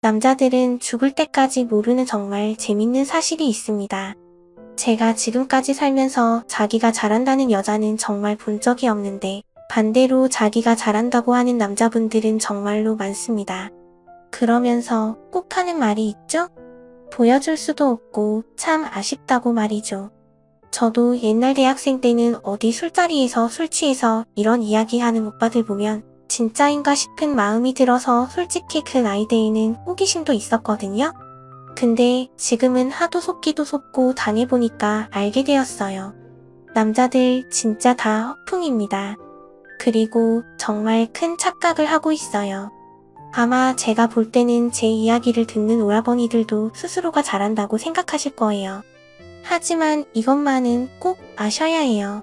남자들은 죽을 때까지 모르는 정말 재밌는 사실이 있습니다. 제가 지금까지 살면서 자기가 잘한다는 여자는 정말 본 적이 없는데 반대로 자기가 잘한다고 하는 남자분들은 정말로 많습니다. 그러면서 꼭 하는 말이 있죠? 보여줄 수도 없고 참 아쉽다고 말이죠. 저도 옛날 대학생 때는 어디 술자리에서 술 취해서 이런 이야기하는 오빠들 보면 진짜인가 싶은 마음이 들어서 솔직히 그 나이 대에는 호기심도 있었거든요. 근데 지금은 하도 속기도 속고 당해보니까 알게 되었어요. 남자들 진짜 다 허풍입니다. 그리고 정말 큰 착각을 하고 있어요. 아마 제가 볼 때는 제 이야기를 듣는 오라버니들도 스스로가 잘한다고 생각하실 거예요. 하지만 이것만은 꼭 아셔야 해요.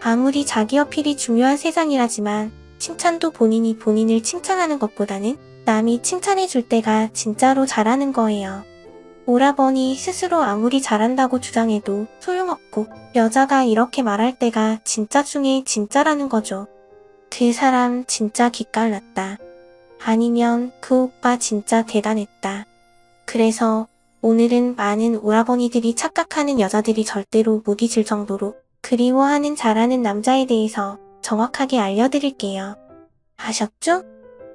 아무리 자기 어필이 중요한 세상이라지만 칭찬도 본인이 본인을 칭찬하는 것보다는 남이 칭찬해 줄 때가 진짜로 잘하는 거예요. 오라버니 스스로 아무리 잘한다고 주장해도 소용없고 여자가 이렇게 말할 때가 진짜 중에 진짜라는 거죠. 그 사람 진짜 기깔났다. 아니면 그 오빠 진짜 대단했다. 그래서 오늘은 많은 오라버니들이 착각하는 여자들이 절대로 못 잊을 정도로 그리워하는 잘하는 남자에 대해서 정확하게 알려드릴게요. 아셨죠?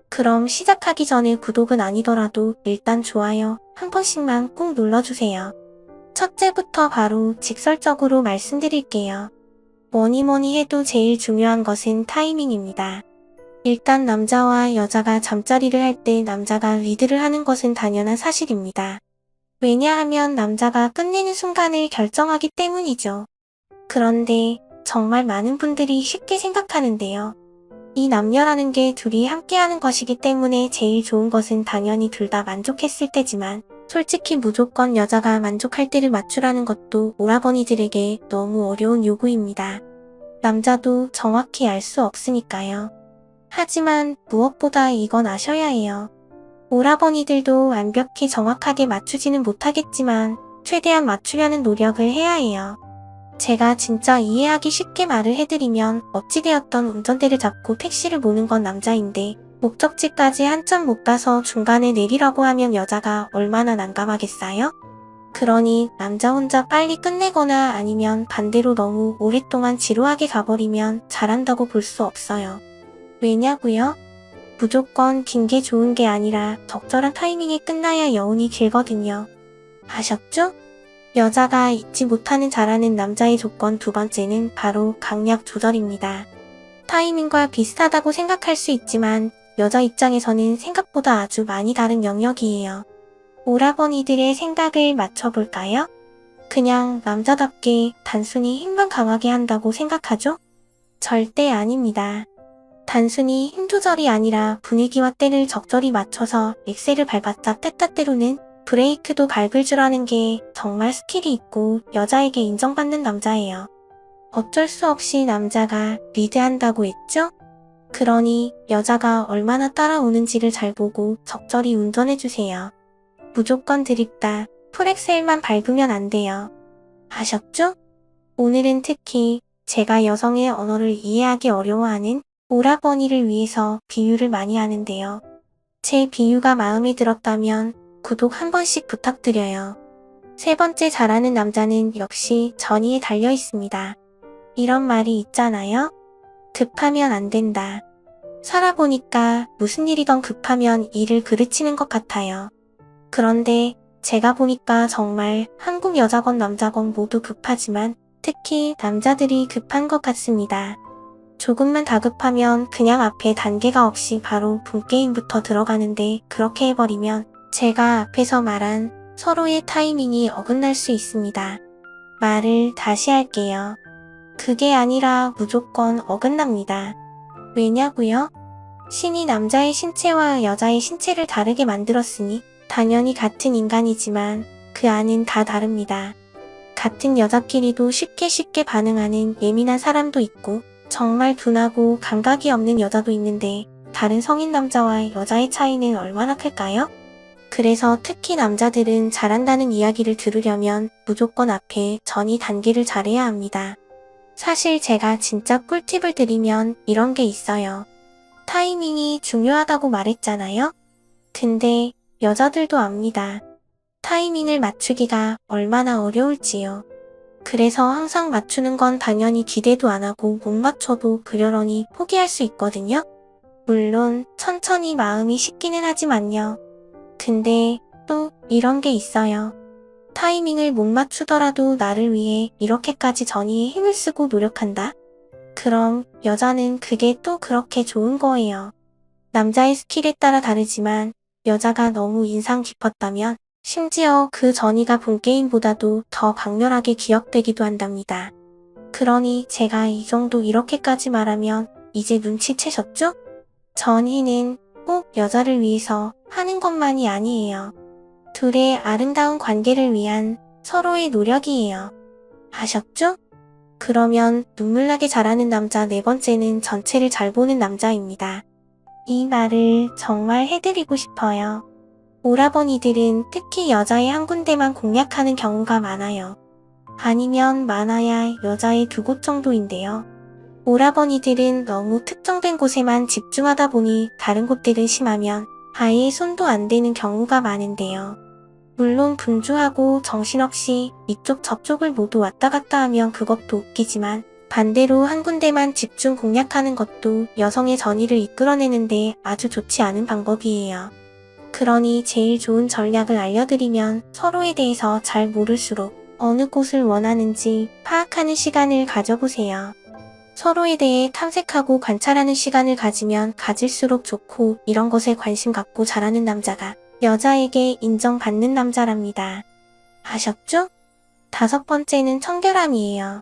그럼 시작하기 전에 구독은 아니더라도 일단 좋아요 한 번씩만 꼭 눌러주세요. 첫째부터 바로 직설적으로 말씀드릴게요. 뭐니 해도 제일 중요한 것은 타이밍입니다. 일단 남자와 여자가 잠자리를 할 때 남자가 리드를 하는 것은 당연한 사실입니다. 왜냐하면 남자가 끝내는 순간을 결정하기 때문이죠. 그런데 정말 많은 분들이 쉽게 생각하는데요. 이 남녀라는 게 둘이 함께하는 것이기 때문에 제일 좋은 것은 당연히 둘 다 만족했을 때지만 솔직히 무조건 여자가 만족할 때를 맞추라는 것도 오라버니들에게 너무 어려운 요구입니다. 남자도 정확히 알 수 없으니까요. 하지만 무엇보다 이건 아셔야 해요. 오라버니들도 완벽히 정확하게 맞추지는 못하겠지만 최대한 맞추려는 노력을 해야 해요. 제가 진짜 이해하기 쉽게 말을 해드리면 어찌되었던 운전대를 잡고 택시를 모는 건 남자인데 목적지까지 한참 못 가서 중간에 내리라고 하면 여자가 얼마나 난감하겠어요? 그러니 남자 혼자 빨리 끝내거나 아니면 반대로 너무 오랫동안 지루하게 가버리면 잘한다고 볼 수 없어요. 왜냐고요? 무조건 긴 게 좋은 게 아니라 적절한 타이밍에 끝나야 여운이 길거든요. 아셨죠? 여자가 잊지 못하는 잘하는 남자의 조건 두 번째는 바로 강약 조절입니다. 타이밍과 비슷하다고 생각할 수 있지만 여자 입장에서는 생각보다 아주 많이 다른 영역이에요. 오라버니들의 생각을 맞춰볼까요? 그냥 남자답게 단순히 힘만 강하게 한다고 생각하죠? 절대 아닙니다. 단순히 힘 조절이 아니라 분위기와 때를 적절히 맞춰서 엑셀을 밟았자 때때로는 브레이크도 밟을 줄 아는 게 정말 스킬이 있고 여자에게 인정받는 남자예요. 어쩔 수 없이 남자가 리드한다고 했죠? 그러니 여자가 얼마나 따라오는지를 잘 보고 적절히 운전해주세요. 무조건 드립다, 풀엑셀만 밟으면 안 돼요. 아셨죠? 오늘은 특히 제가 여성의 언어를 이해하기 어려워하는 오라버니를 위해서 비유를 많이 하는데요. 제 비유가 마음에 들었다면 구독 한 번씩 부탁드려요. 세 번째 잘하는 남자는 역시 전의에 달려 있습니다. 이런 말이 있잖아요. 급하면 안 된다. 살아보니까 무슨 일이든 급하면 일을 그르치는 것 같아요. 그런데 제가 보니까 정말 한국 여자건 남자건 모두 급하지만 특히 남자들이 급한 것 같습니다. 조금만 다급하면 그냥 앞에 단계가 없이 바로 본게임부터 들어가는데 그렇게 해버리면 제가 앞에서 말한 서로의 타이밍이 어긋날 수 있습니다. 말을 다시 할게요. 그게 아니라 무조건 어긋납니다. 왜냐고요? 신이 남자의 신체와 여자의 신체를 다르게 만들었으니 당연히 같은 인간이지만 그 안은 다 다릅니다. 같은 여자끼리도 쉽게 반응하는 예민한 사람도 있고 정말 둔하고 감각이 없는 여자도 있는데 다른 성인 남자와 여자의 차이는 얼마나 클까요? 그래서 특히 남자들은 잘한다는 이야기를 들으려면 무조건 앞에 전이 단계를 잘해야 합니다. 사실 제가 진짜 꿀팁을 드리면 이런 게 있어요. 타이밍이 중요하다고 말했잖아요? 근데 여자들도 압니다. 타이밍을 맞추기가 얼마나 어려울지요. 그래서 항상 맞추는 건 당연히 기대도 안 하고 못 맞춰도 그러려니 포기할 수 있거든요. 물론 천천히 마음이 식기는 하지만요. 근데 또 이런 게 있어요. 타이밍을 못 맞추더라도 나를 위해 이렇게까지 전의에 힘을 쓰고 노력한다? 그럼 여자는 그게 또 그렇게 좋은 거예요. 남자의 스킬에 따라 다르지만 여자가 너무 인상 깊었다면 심지어 그 전의가 본 게임보다도 더 강렬하게 기억되기도 한답니다. 그러니 제가 이 정도 이렇게까지 말하면 이제 눈치채셨죠? 전의는 꼭 여자를 위해서 하는 것만이 아니에요. 둘의 아름다운 관계를 위한 서로의 노력이에요. 아셨죠? 그러면 눈물나게 잘하는 남자 네 번째는 전체를 잘 보는 남자입니다. 이 말을 정말 해드리고 싶어요. 오라버니들은 특히 여자의 한 군데만 공략하는 경우가 많아요. 아니면 많아야 여자의 두 곳 정도인데요. 오라버니들은 너무 특정된 곳에만 집중하다 보니 다른 곳들은 심하면 아예 손도 안 대는 경우가 많은데요. 물론 분주하고 정신없이 이쪽 저쪽을 모두 왔다 갔다 하면 그것도 웃기지만 반대로 한 군데만 집중 공략하는 것도 여성의 전의를 이끌어내는데 아주 좋지 않은 방법이에요. 그러니 제일 좋은 전략을 알려드리면 서로에 대해서 잘 모를수록 어느 곳을 원하는지 파악하는 시간을 가져보세요. 서로에 대해 탐색하고 관찰하는 시간을 가지면 가질수록 좋고 이런 것에 관심 갖고 잘하는 남자가 여자에게 인정받는 남자랍니다. 아셨죠? 다섯 번째는 청결함이에요.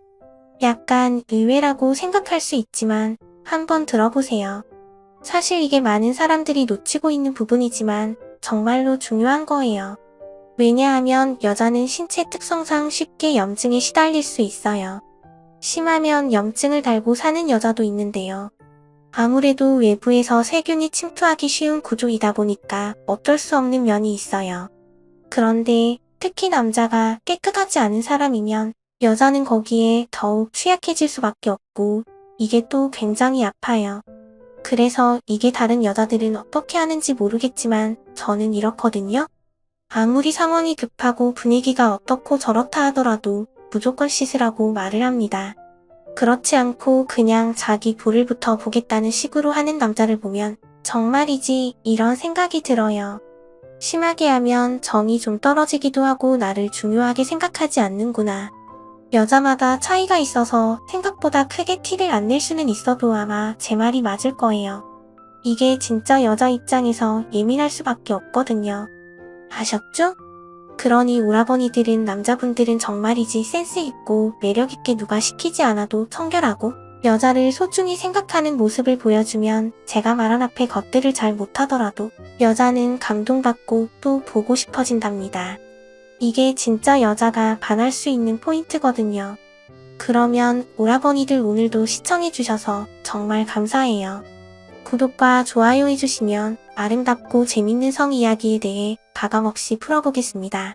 약간 의외라고 생각할 수 있지만 한번 들어보세요. 사실 이게 많은 사람들이 놓치고 있는 부분이지만 정말로 중요한 거예요. 왜냐하면 여자는 신체 특성상 쉽게 염증에 시달릴 수 있어요. 심하면 염증을 달고 사는 여자도 있는데요. 아무래도 외부에서 세균이 침투하기 쉬운 구조이다 보니까 어쩔 수 없는 면이 있어요. 그런데 특히 남자가 깨끗하지 않은 사람이면 여자는 거기에 더욱 취약해질 수밖에 없고 이게 또 굉장히 아파요. 그래서 이게 다른 여자들은 어떻게 하는지 모르겠지만 저는 이렇거든요. 아무리 상황이 급하고 분위기가 어떻고 저렇다 하더라도 무조건 씻으라고 말을 합니다. 그렇지 않고 그냥 자기 볼일부터 보겠다는 식으로 하는 남자를 보면 정말이지 이런 생각이 들어요. 심하게 하면 정이 좀 떨어지기도 하고 나를 중요하게 생각하지 않는구나. 여자마다 차이가 있어서 생각보다 크게 티를 안 낼 수는 있어도 아마 제 말이 맞을 거예요. 이게 진짜 여자 입장에서 예민할 수밖에 없거든요. 아셨죠? 그러니 오라버니들은 남자분들은 정말이지 센스 있고 매력 있게 누가 시키지 않아도 청결하고 여자를 소중히 생각하는 모습을 보여주면 제가 말한 앞에 것들을 잘 못하더라도 여자는 감동받고 또 보고 싶어진답니다. 이게 진짜 여자가 반할 수 있는 포인트거든요. 그러면 오라버니들 오늘도 시청해주셔서 정말 감사해요. 구독과 좋아요 해주시면 아름답고 재밌는 성 이야기에 대해 가감없이 풀어보겠습니다.